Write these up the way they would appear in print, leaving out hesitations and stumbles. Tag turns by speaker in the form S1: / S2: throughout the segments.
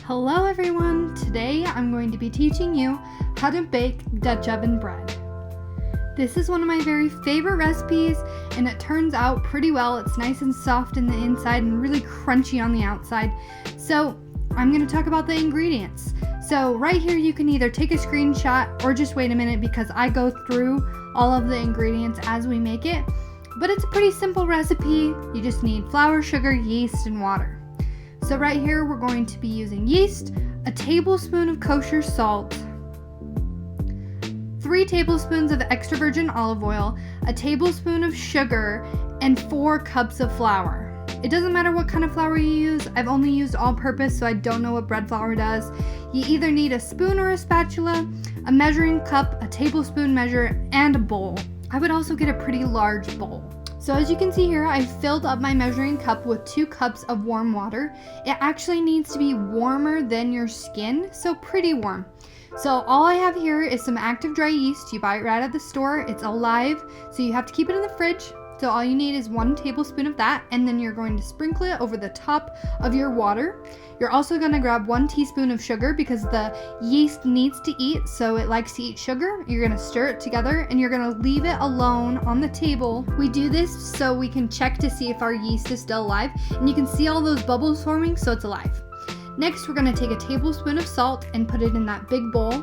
S1: Hello everyone! Today I'm going to be teaching you how to bake Dutch oven bread. This is one of my very favorite recipes and it turns out pretty well. It's nice and soft in the inside and really crunchy on the outside. So I'm going to talk about the ingredients. So right here you can either take a screenshot or just wait a minute because I go through all of the ingredients as we make it. But it's a pretty simple recipe. You just need flour, sugar, yeast, and water. So right here we're going to be using yeast, a tablespoon of kosher salt, 3 tablespoons of extra virgin olive oil, a tablespoon of sugar, and 4 cups of flour. It doesn't matter what kind of flour you use. I've only used all-purpose, so I don't know what bread flour does. You either need a spoon or a spatula, a measuring cup, a tablespoon measure, and a bowl. I would also get a pretty large bowl. So as you can see here, I filled up my measuring cup with 2 cups of warm water. It actually needs to be warmer than your skin, so pretty warm. So all I have here is some active dry yeast. You buy it right at the store. It's alive, so you have to keep it in the fridge. So all you need is 1 tablespoon of that, and then you're going to sprinkle it over the top of your water. You're also going to grab 1 teaspoon of sugar because the yeast needs to eat, so it likes to eat sugar. You're going to stir it together and you're going to leave it alone on the table. We do this so we can check to see if our yeast is still alive, and you can see all those bubbles forming, so it's alive. Next, we're going to take a tablespoon of salt and put it in that big bowl,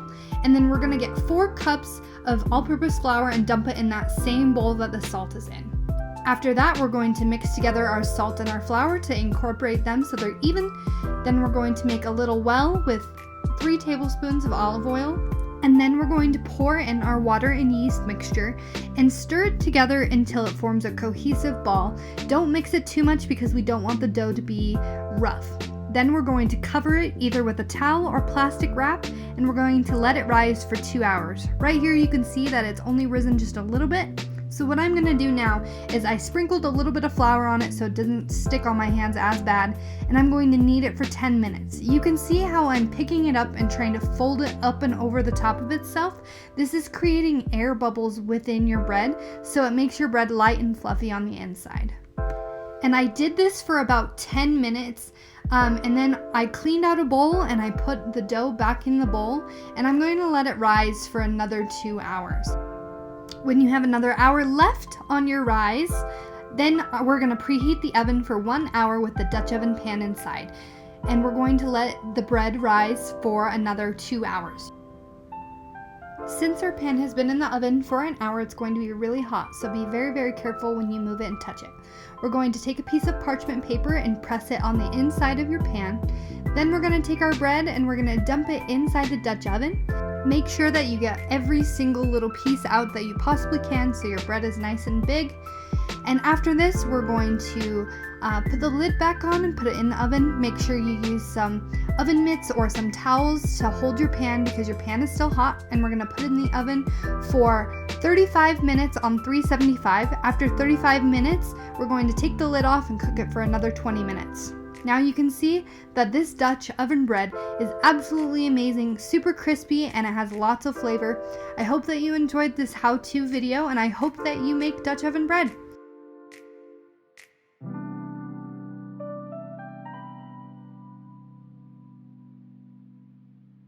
S1: and then we're going to get 4 cups of all-purpose flour and dump it in that same bowl that the salt is in. After that, we're going to mix together our salt and our flour to incorporate them so they're even. Then we're going to make a little well with 3 tablespoons of olive oil. And then we're going to pour in our water and yeast mixture and stir it together until it forms a cohesive ball. Don't mix it too much because we don't want the dough to be rough. Then we're going to cover it either with a towel or plastic wrap, and we're going to let it rise for 2 hours. Right here you can see that it's only risen just a little bit. So what I'm going to do now is I sprinkled a little bit of flour on it so it doesn't stick on my hands as bad, and I'm going to knead it for 10 minutes. You can see how I'm picking it up and trying to fold it up and over the top of itself. This is creating air bubbles within your bread, so it makes your bread light and fluffy on the inside. And I did this for about 10 minutes, and then I cleaned out a bowl and I put the dough back in the bowl, and I'm going to let it rise for another 2 hours. When you have another hour left on your rise, then we're going to preheat the oven for 1 hour with the Dutch oven pan inside. And we're going to let the bread rise for another 2 hours. Since our pan has been in the oven for an hour, it's going to be really hot, so be very, very careful when you move it and touch it. We're going to take a piece of parchment paper and press it on the inside of your pan. Then we're going to take our bread and we're going to dump it inside the Dutch oven. Make sure that you get every single little piece out that you possibly can so your bread is nice and big. And after this, we're going to put the lid back on and put it in the oven. Make sure you use some oven mitts or some towels to hold your pan because your pan is still hot. And we're going to put it in the oven for 35 minutes on 375. After 35 minutes, we're going to take the lid off and cook it for another 20 minutes. Now you can see that this Dutch oven bread is absolutely amazing, super crispy, and it has lots of flavor. I hope that you enjoyed this how-to video, and I hope that you make Dutch oven bread.